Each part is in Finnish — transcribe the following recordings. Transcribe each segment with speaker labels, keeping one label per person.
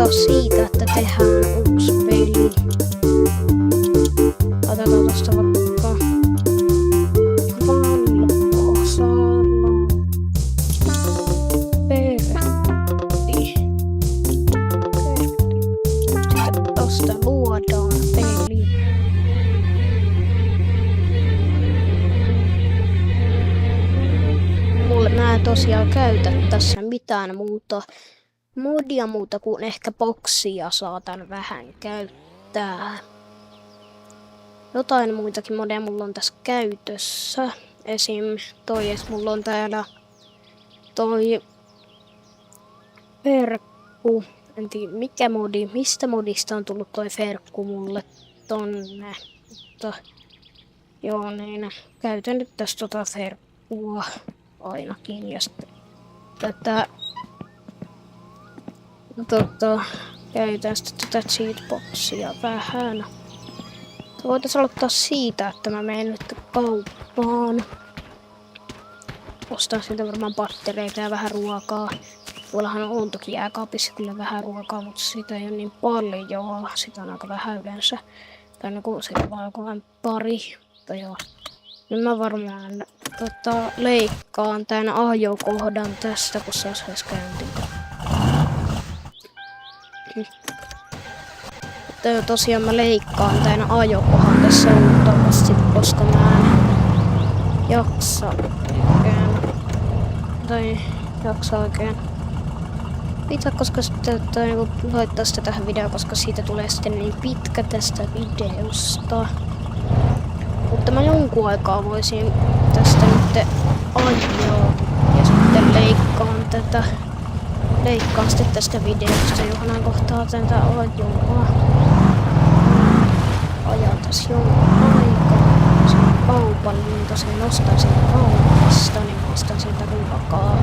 Speaker 1: aloittaa siitä, että tehdään uusi peli. Otetaan tosta vaikka Valposalo Pertti. Sitten tosta luodaan peli. Mä en tosiaan käytä tässä mitään modia muuta kuin ehkä boksia saatan vähän käyttää. Jotain muitakin modeja mulla on tässä käytössä. Esim. Mulla on täällä toi Ferkku. En tiedä mikä modi, mistä modista on tullut toi Ferkku mulle tonne. Mutta joo niin, käytän nyt tästä tota Ferkkua ainakin. Ja sitten tätä käytän sitten tätä cheatboxia vähän. Voitaisiin aloittaa siitä, että mä menen nyt kauppaan. Ostan siltä varmaan pattereita ja vähän ruokaa. Tuollahan on toki jääkaapissa kyllä vähän ruokaa, mutta sitä ei ole niin paljon. Sitä on aika vähän yleensä. Tai niin sitä vaan joku pari. Mutta joo. Nyt mä varmaan leikkaan tän ajokohdan tästä, kun se olisi käyntiin. Tosiaan mä leikkaan tän ajokohan tässä luultavasti, koska mä en jaksa oikein pitää, koska sitten laittaa sitä tähän videoon, koska siitä tulee sitten niin pitkä tästä videosta. Mutta mä jonkun aikaa voisin tästä nyt ajaa ja sitten leikkaan sitten tästä videosta johanaan kohtaa tätä ajoa. Ajatas jonkun aikaa. Se on kaupallinen, tosiaan ostan siitä kaupasta, niin ostan siitä ruokaa,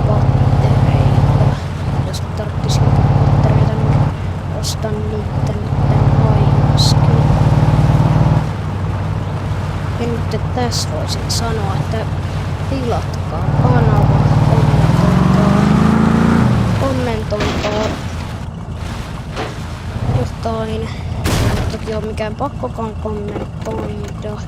Speaker 1: pattereita. Jos tarvitsisi pattereita, niin ostan niitä ainakin. Ja nyt tässä voisin sanoa, että tilatkaa kanava, kommentoikaa jotain. Ei toki ole mikään pakkokaan kommentoida.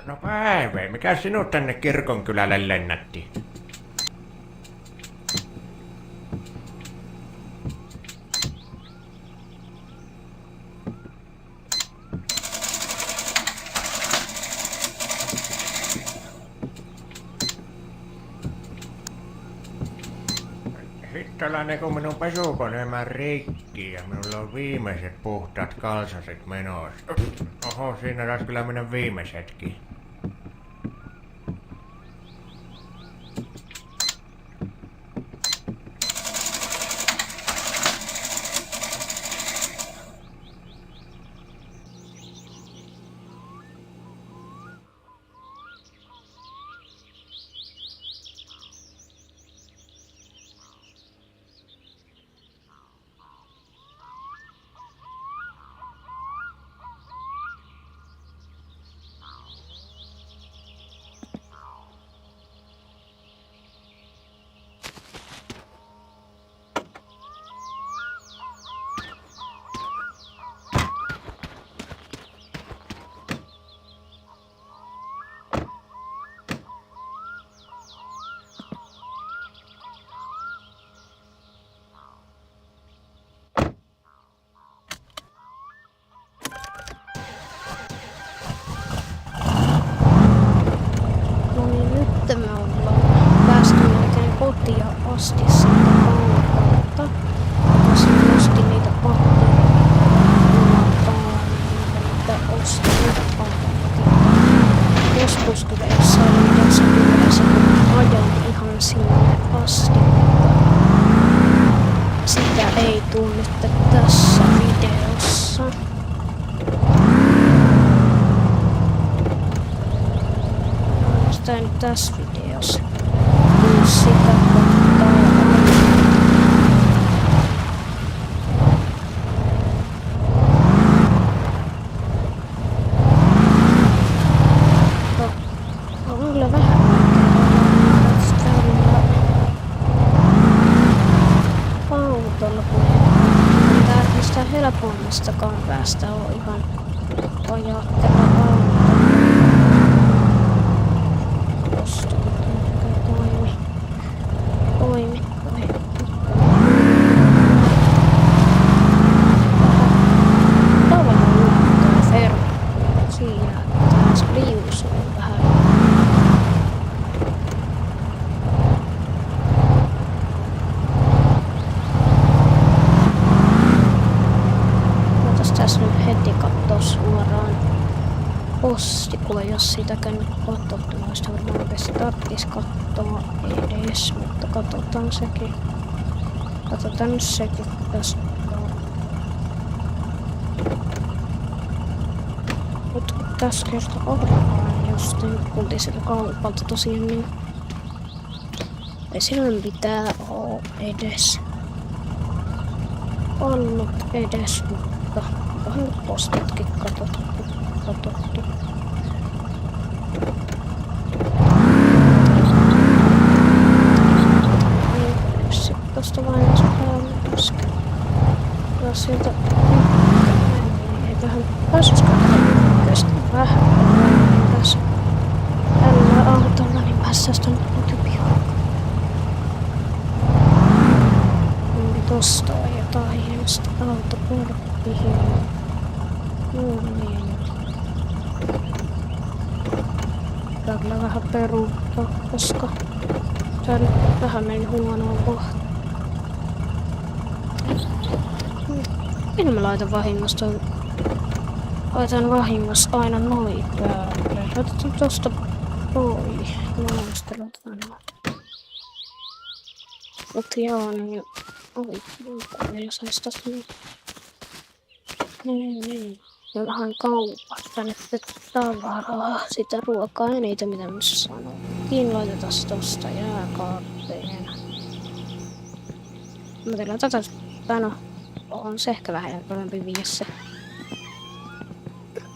Speaker 2: No Päivä, mikä sinut tänne kirkonkylälle lennätti? Hittalainen kun minun pesukoneemme rikki ja minulla on viimeiset puhtaat kalsasit menossa. Oho, siinä taas kyllä mennä viimeisetkin.
Speaker 1: nyt tässä videossa. Kyllä sitä kohtaa. On kyllä vähän autolla, kun tää mistä helpommistakaan päästä on ihan ajattella autolla. Tosta toimi. Tavallaan uutta Ferro siinä, että tässä liuus on vähän. Tässä nyt heti kattoo suoraan postikuva, jos sitäkään nyt katsottu, noista varmaan oikeasti tarvitsisi katsoa edes, mutta katsotaan sekin. Katsotaan nyt sekin tästä. Mut kun tässä kerta ollaan justiin, kuultiin sieltä kaupalta tosiaan, niin ei silloin pitää oo edes ollut edes, mutta onkohan nyt postitkin katsottu. Niin, sit tosta vain jos päälle äsken. Ja sieltä niin eiköhän pääsyskään ykköstä vähän tässä. Tällä autolla niin päästäis tonne pihaan. Tosta on jotain ja sitten autoporppihin. No niin. Pitää kyllä vähän peruuttaa, koska tää nyt vähän meni huonoon kohtaan. Minä mä laitan vahingosta. Laitan vahingossa aina noin päälle. Laitetaan tosta pois. Nostelutaan noin. Mut joo niin. Oi, meillä sais tosta niin. Ja vähän kaupasta nyt tavaraa, sitä ruokaa ja niitä mitä mä sanoin. Laitetaan tosta jääkaappiin. Mä teillä tätä, no, on se ehkä vähän parempi viedä se.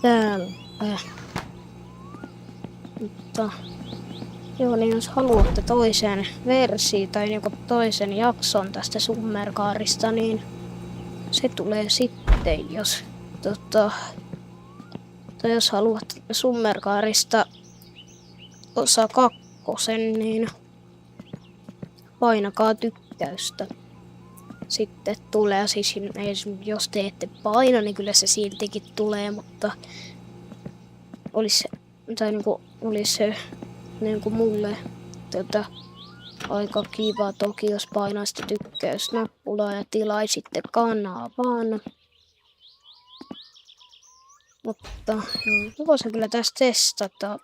Speaker 1: Täällä. Mutta joo, niin jos haluatte toisen version tai joku toisen jakson tästä Summercarista, niin se tulee sitten, jos tai jos haluat Summercarista osa 2, niin painakaa tykkäystä. Sitten tulee, siis jos te ette paina, niin kyllä se siltikin tulee, mutta olisi se niinku mulle aika kiva toki, jos painaisitte tykkäysnappulaa ja tilaisitte kanavan. Mutta voisin kyllä tässä testata.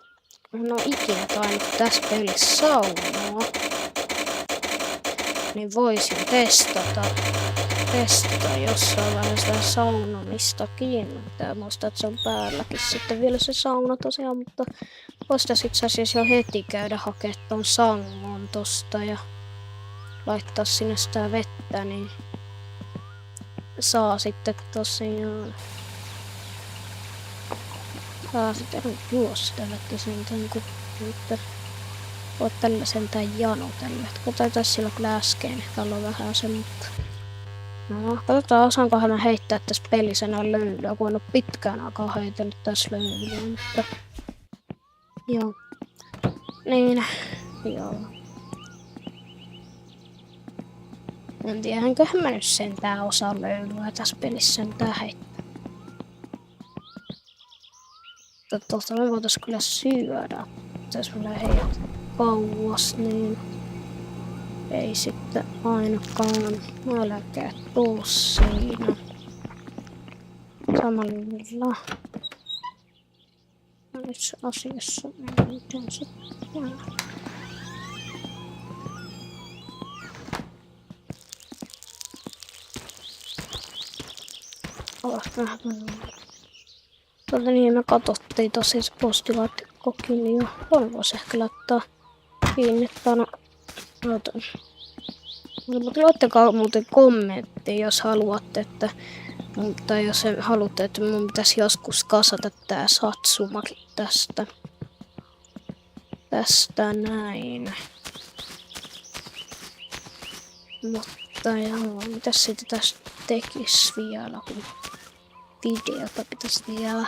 Speaker 1: No ikinä tainnut tässä pelissä saunoa. Niin voisin testata jossain vaiheessa saunomistakin. Tää muistaa, että se on päälläkin sitten vielä se sauna tosiaan, mutta voisi tässä itse asiassa jo heti käydä hakemaan ton sangon tosta ja laittaa sinne sitä vettä, niin saa sitten tosiaan juoda sitä vettä sentään, kun nyt oot tällä sentään janotella. Katsotaan sillä kyllä äsken, täällä on vähän se, mutta no, katsotaan osaankohan mä heittää tässä pelissä enää löylyä, kun en oo pitkään aikaa heitellyt tässä löylyä, mutta joo. Niin, joo. En tiedä, enköhän mä nyt sentään osaa löylyä tässä pelissä sentään heittää. Tuolta me voitais kyllä syödä. Jos mä lähden kauas, niin ei sitten ainakaan nälkää tuu siinä. Samalla itse asiassa miten se jää. Niin me katsottiin tosiaan se postilaatikko verkkokin jo. Tuonne voisi ehkä laittaa kiinni tuona. Mutta laittakaa muuten kommentti, jos haluatte, että tai jos haluatte, että mun pitäisi joskus kasata tää Satsumakin tästä. Tästä näin. Mutta joo, mitäs siitä tästä tekis vielä, kun videota pitäisi vielä.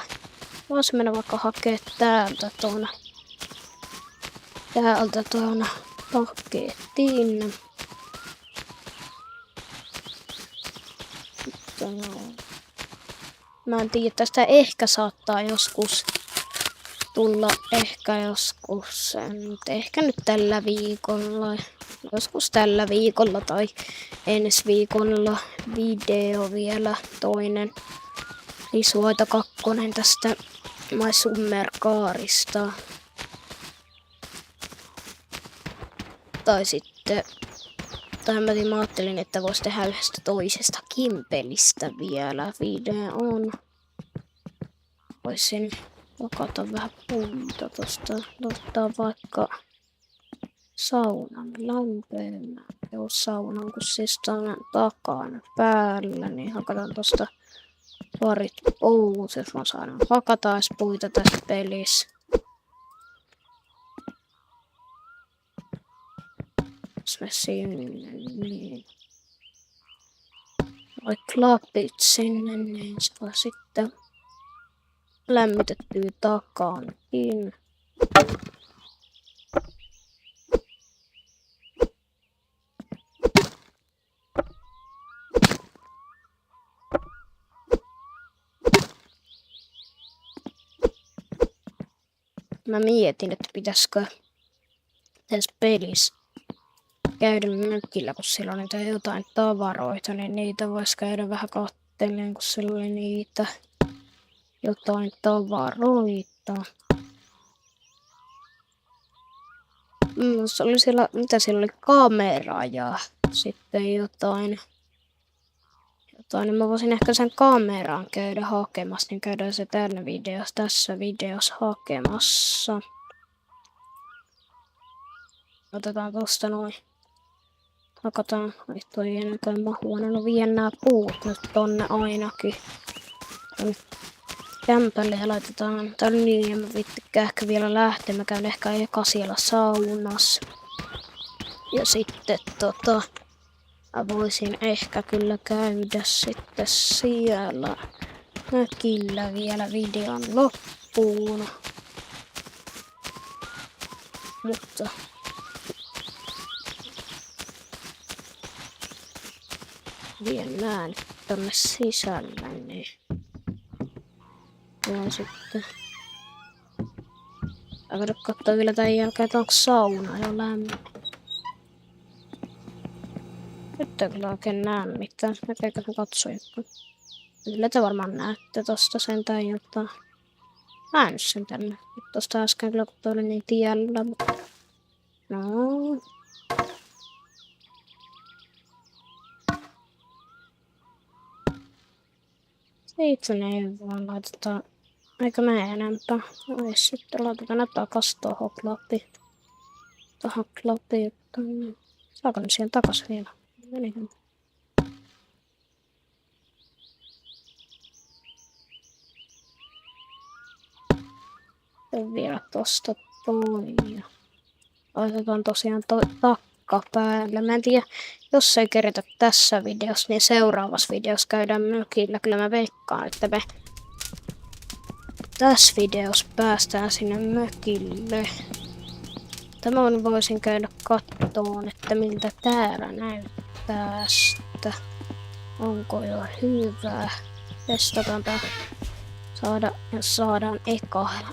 Speaker 1: Voisi mennä vaikka hakea täältä tuona paketin. Mä en tiedä, tästä ehkä saattaa joskus tulla, ehkä nyt tällä viikolla, joskus tällä viikolla tai ensi viikolla video vielä toinen. Lisuoita 2 tästä My Summer Carista. Tai sitten, mä ajattelin, että voisi tehdä yhdestä toisesta kimpelistä vielä videon. Voisin pakata vähän puuta tosta, ottaa vaikka saunan lämpöön. Joo, saunan, kun siis tuon takana päällä, niin hakataan tosta parit puut, jos mä saadaan hakata edes puita tässä pelissä. Jos me sinne, niin. Noi klapit sinne, niin saa sitten lämmitettyä takaankin. Mä mietin, että pitäisikö tässä pelissä käydä mökillä, kun sillä on niitä jotain tavaroita, niin niitä voisi käydä vähän kattelemaan, kun sillä oli niitä jotain tavaroita. Se oli siellä, mitä siellä oli, kamera ja sitten jotain, niin mä voisin ehkä sen kameraan käydä hakemassa, niin käydään se tässä videossa hakemassa. Otetaan tosta noin. Hakataan, että toi ei enääkään mahuana. No vien nää puut nyt tonne ainakin. Tonne kämpälle ja laitetaan tänne niin, ja mä vittikään ehkä vielä lähteä. Mä käyn ehkä eka siellä saunassa. Ja sitten mä voisin ehkä kyllä käydä sitten siellä mökillä vielä videon loppuun. Mutta vien nää nyt tonne sisälle, niin ja sitten käydä kattoo vielä tän jälkeen, että onko sauna jo lämmin. Nyt ei kyllä oikein näe mitään. Näkeekö se katsojatko? Kyllä te varmaan näette tosta sentään jotain. Mä en nyt sen tänne. Nyt tosta äsken kyllä kun toi oli niin tiellä, mutta no. Seitsemän vaan laitetaan. Eikö mene enempää? No ei sitten laitetaan nää takas tohon klappiin. Tohon klappiin. Saako ne siihen takas vielä? Menikö? Vielä tosta toi. Laitetaan tosiaan toi takka päälle. Mä en tiedä, jos ei kerätä tässä videossa, niin seuraavassa videossa käydään mökillä. Kyllä mä veikkaan, että me tässä videossa päästään sinne mökille. Tämän voisin käydä kattoon, että miltä täällä näyttää sitä. Onko jo hyvä? Testataan tää. Saadaan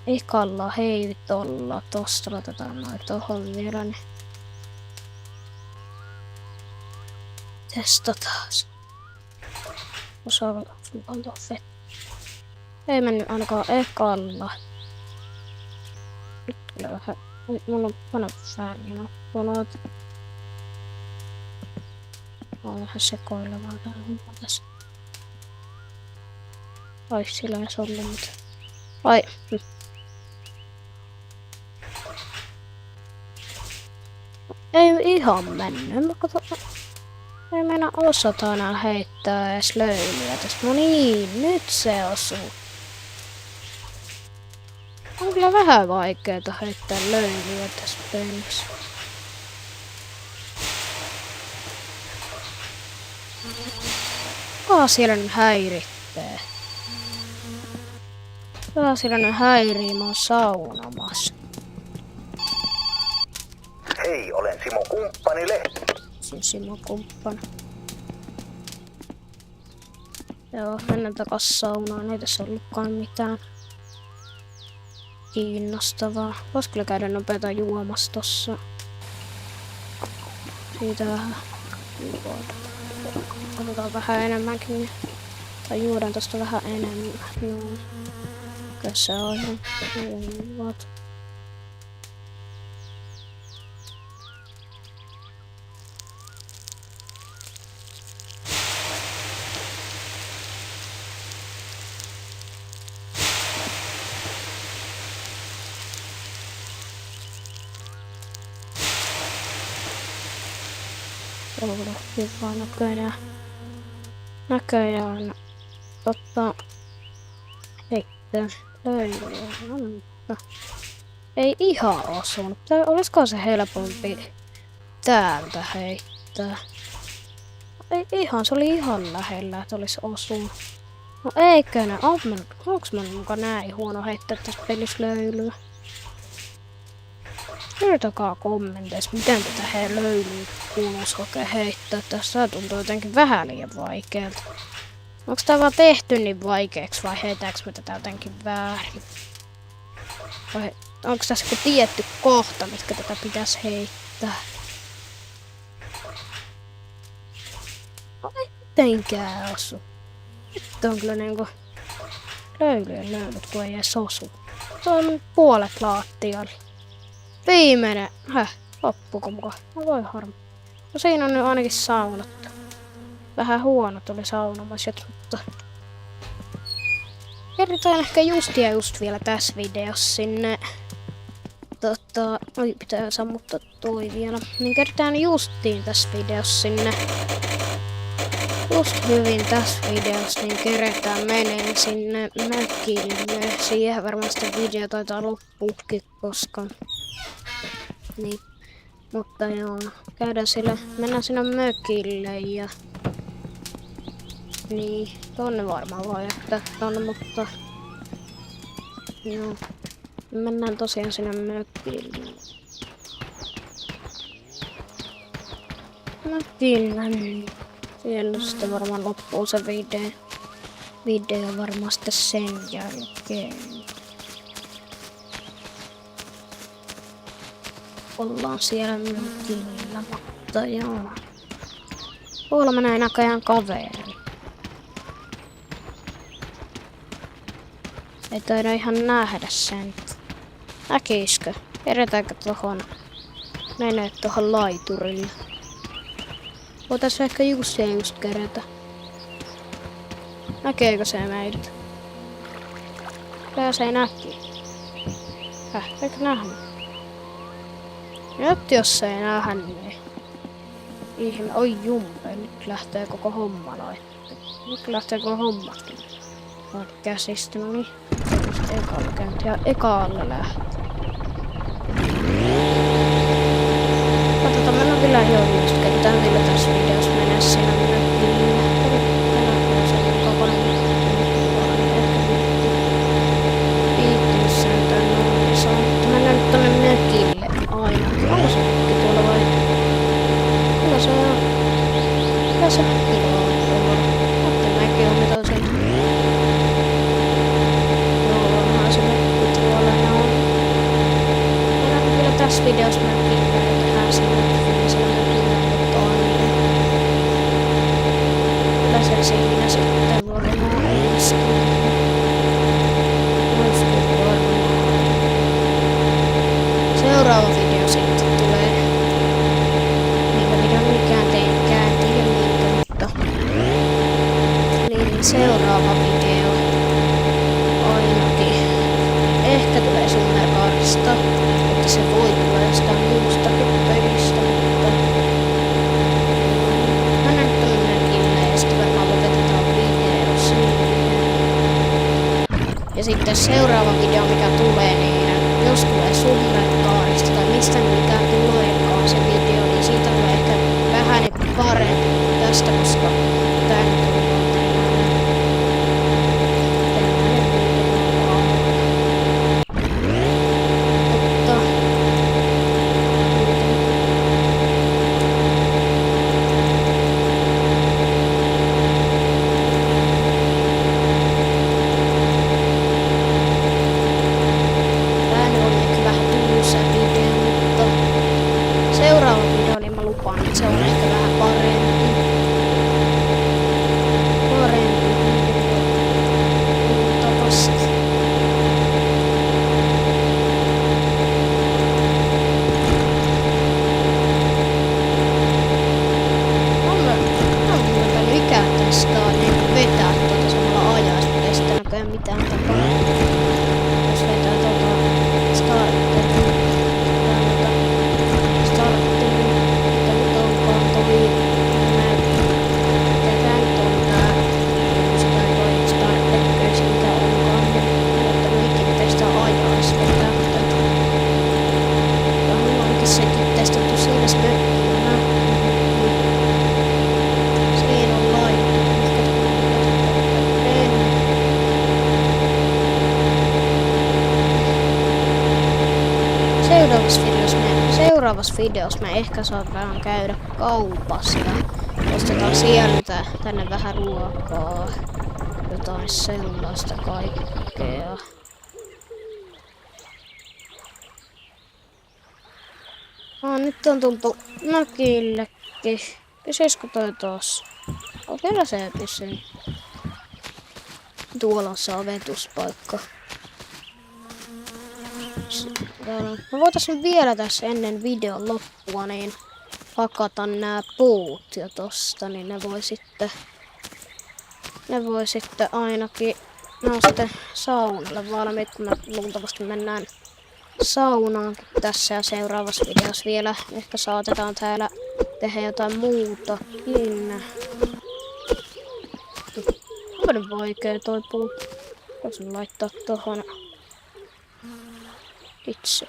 Speaker 1: ekalla heitolla. Tosta laitetaan noin tohon vielä. Niin testataan. Osaa antaa vettä. Ei mennyt ainakaan ekalla. Nyt kyllä vähän. Mulla on panopsääni nappunut. Mä oon vähän sekoilevaa täällä homma tässä. Ai sillä ei solli mitään. Ai. ihan mennyt. Mä kato, ei meinaa osata enää heittää edes löylyä tästä. No niin, nyt se osuu. On kyllä vähän vaikeeta heittää löylyä tässä pelissä. Kuka siellä nyt häiritsee? Kuka siellä nyt häirii? Mä oon saunomassa.
Speaker 3: Hei, olen Simo kumppani Lehti.
Speaker 1: Simo kumppana. Joo, mennään takas saunaan. Ei tässä ollutkaan mitään kiinnostavaa. Vois kyllä käydä nopeeta juomassa tossa. Siitä vähän juoda. Otetaan vähän enemmänkin. Niin. Tai juodaan tosta vähän enemmän. No. Kyllä se on ihan hyvä. Hyvä näköjään. Heittää löylyä. Ei ihan osunut. Olisiko se helpompi täältä heittää? Ei ihan, se oli ihan lähellä, että olisi osunut. No eikö ne? Onks mä muka näin huono heittää tässä pelissä löylyä? Kertokaa kommenteissa, miten tätä löylyä kuuluisi oikein heittää. Tässä tuntuu jotenkin vähän liian vaikealta. Onko tää vaan tehty niin vaikeaksi vai heitäänkö me tätä jotenkin väärin? Vai onko tässä joku tietty kohta, mitkä tätä pitäisi heittää? No ei mitenkään osu. Nyt on kyllä niinku löylyjen löylyt, kun ei edes osu. Se on puolet laattialla. Viimeinen. Loppuko mukaan? No voi harmi. No siinä on nyt ainakin saunattu. Vähän huonot oli saunomaiset, mutta... Kerrotaan ehkä just vielä tässä videossa sinne... Oi, pitää sammuttaa toi vielä. Niin kerrotaan justiin tässä videossa sinne... Just hyvin tässä videossa, niin keretään menee sinne mökille. Siihen varmasti video taitaa loppuukin, koska... Niin. Mutta joo, käydään sille, mennään sinne mökille ja... Niin, tonne varmaan voi jättää tonne, mutta... Joo, mennään tosiaan sinne mökille. Mökillä, niin... Siellä sitten varmaan loppuu se video varmasti sen jälkeen. Ollaan siellä mökillä, mutta joo. Tuolla menee näköjään kaveri. Ei taida ihan nähdä sen. Näkiskö? Keretäänkö tohon? Menee tohon laiturille. Voitais ehkä just kerätä. Näkeekö se meidät? Kyllä se näki. Eikö nähnyt? Nyt jos se ei nähdä, niin ihme. Oi jumpe, nyt lähtee koko homma laittaa. Nyt lähtee koko hommatkin. Oot käsistä, no niin. Ekalla käynti ja ekalla lähtee. Katsotaan, mennään vielä just ketään vielä tässä videossa menee siinä mökkiin. Tänään se on kokonaan viittymissään tai noissa. Mutta mennään nyt tonne mökille ainakin. Onko se mökki tuolla vai? Kyllä se on. Kyllä se mökki on tuolla. Ottemäki on mitä se. Joo, onhan se mökki tuolla. Mennään kyllä tässä videossa mökkiin. Siinä sitten varmaan ensin. Seuraava video sitten tulee. Minkä videon mikään teinkään tiedä minkä, mutta... Niin seuraava video ainakin. Ehkä tulee Summercarista, mutta se voi tulla jostain muustakin pelistä, mutta... Ja sitten seuraava video, mikä tulee, niin jos tulee Summekaarista tai mistä mikä tuleekaan se video, niin siitä tulee ehkä vähän parempi kuin tästä, koska tää nyt on vaan tällainen video. Seuraava video, niin mä lupaan, että se on ehkä vähän parempi. Parempi video. Luultavasti. On mulla ikää testaa, niin vetää tuota samalla ajaa, mutta ei sitä näköjään mitään tapaa. Jos vetää tuota startteria. Seuraavassa videossa me ehkä saadaan käydä kaupassa ja ostetaan sieltä tänne vähän ruokaa, jotain sellaista kaikkea. Nyt on tultu mökillekin. Pysyisikö toi tossa? Kyllä se pysyy. Tuolla on savetuspaikka. Me voitaisiin vielä tässä ennen videon loppua niin hakata nämä puut jo tosta, niin ne voi sitten ainakin, ne on sitten saunalle valmiit, kun me luultavasti mennään saunaankin tässä ja seuraavassa videossa vielä ehkä saatetaan täällä tehdä jotain muutakin. Onpa nyt vaikea toi puu. Voisin laittaa tohon itse.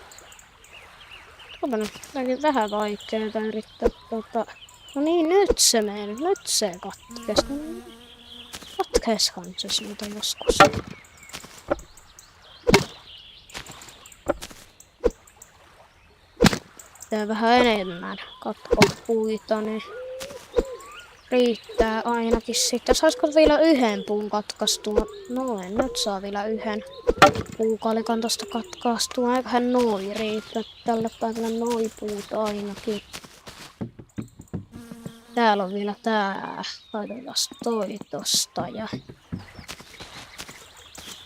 Speaker 1: Onpa nyt vähän vaikeeta yrittää No niin, nyt se meni. Nyt se katkes. Katkeshan se siitä joskus. Tää vähän enemmän katkoa puita, niin riittää ainakin sitten. Saisiko vielä yhden puun katkaistua? Noin, nyt saa vielä yhden puukalikan tosta katkaistua. Eiköhän noin riittää. Tällä päivällä noi puut ainakin. Täällä on vielä tää. Laitetaan toi tosta ja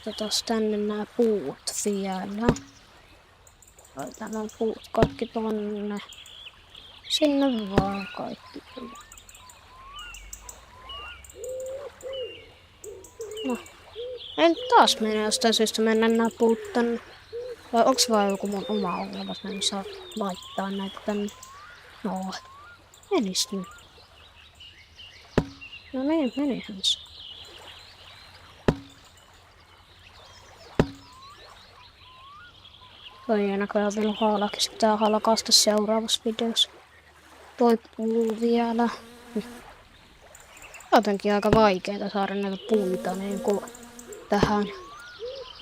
Speaker 1: otetaan tänne nämä puut vielä. Laitetaan nuo puut kaikki tonne. Sinne vaan kaikki. No. En taas mene jostain syystä mennä nää puut tänne. Vai onks vaan joku mun oma ongelma, että mä en saa laittaa näitä tänne? No. Menis nyt. No niin, menihän se. Toi ei näköjään vielä haalakin. Se pitää halkaista seuraavassa videossa. Toi puu vielä. Jotenkin aika vaikeeta saada näitä puita niinku tähän.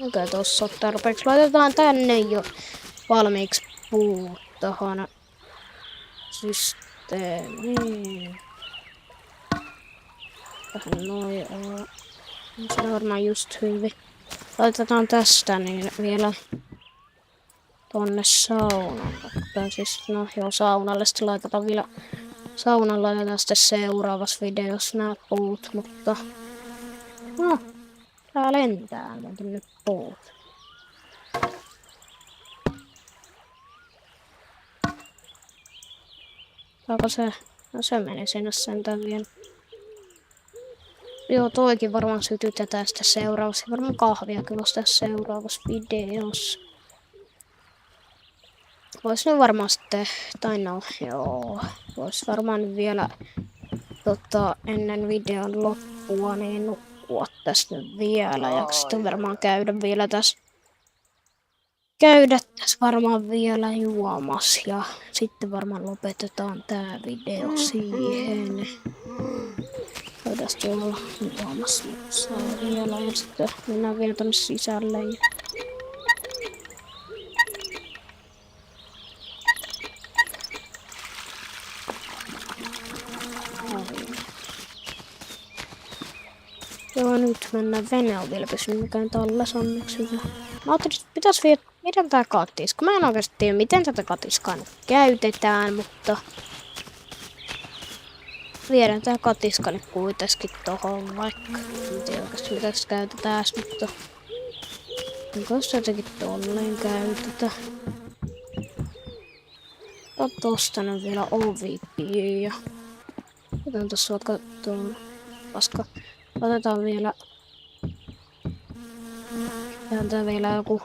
Speaker 1: Okei, tossa on tarpeeksi. Laitetaan tänne jo valmiiksi puut tohon systeemiin. Tähän noin on. Se on varmaan just hyvin. Laitetaan tästä niin vielä tonne saunalle. Tai siis, no joo, saunalle. Sitten laitetaan vielä saunalla ja sitten seuraavassa videossa nämä puut, mutta no, tää lentää nyt puut. Saako se? No se meni sinne sentään vielä. Joo, toikin varmaan sytytetään sitä seuraavassa. Varmaan kahvia kyllä sitä seuraavassa videossa. Vois nyt varmaan sitten, tai no joo, vois varmaan vielä ennen videon loppua niin nukkua puhua tästä vielä ja sitten varmaan käydä varmaan vielä juomassa ja sitten varmaan lopetetaan tää video siihen. Käydään tuolla juomassa vielä ja sitten mennään vielä tonne sisälle. Joo, nyt mennään veneellä vielä pysynyt mikään tallas onneksi hyvä. Mä ajattelin, että pitäis viedä tää katiska. Mä en oikeesti tiedä, miten tätä katiskaa nyt käytetään, mutta viedään tää katiska nyt kuitenkin tohon vaikka. En tiedä oikeesti mitä tässä käytetään, mutta onko se jotenkin tolleen käytetä. Tosta nyt vielä ovi ja otetaan tossa vaikka tuon paska. Otetaan vielä. Jätetään vielä joku.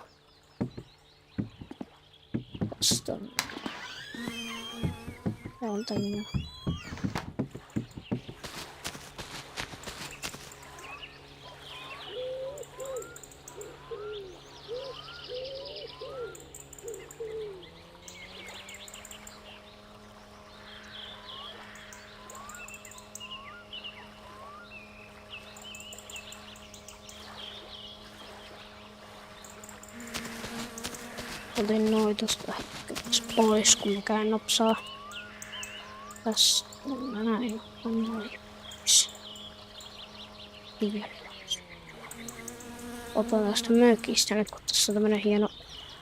Speaker 1: Tosta. On tämmönen. Otin noin tosta pois, kun mä käyn nopsaa. Tässä näin. Noin. Otan tästä mökistä nyt, kun tässä on tämmönen hieno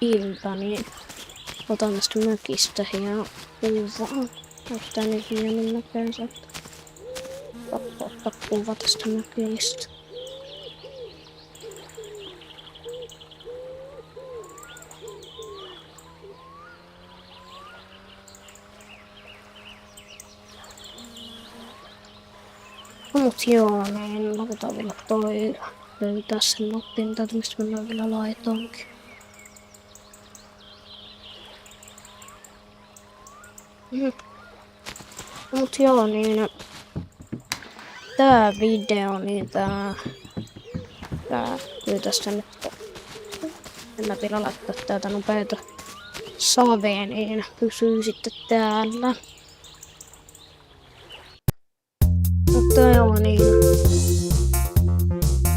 Speaker 1: ilta, niin otan tästä mökistä hieno kuva. Ottaa niin hienon näköiseltä. Pakko ottaa kuva tästä mökistä. Mut joo, niin laitetaan vielä toi. Löytää sen noppin, täältä mistä mennään vielä laitoonkin. Mut joo, niin tää video, niin tää kyllä tästä nyt en mä vielä laittaa täältä nopeeta saveen, niin pysyy sitten täällä. Mutta joo, niin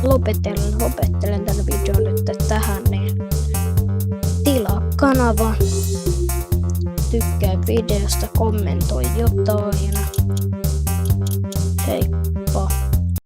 Speaker 1: lopettelen tällä videon nyt tähän, niin tilaa kanava, tykkää videosta, kommentoi jotain.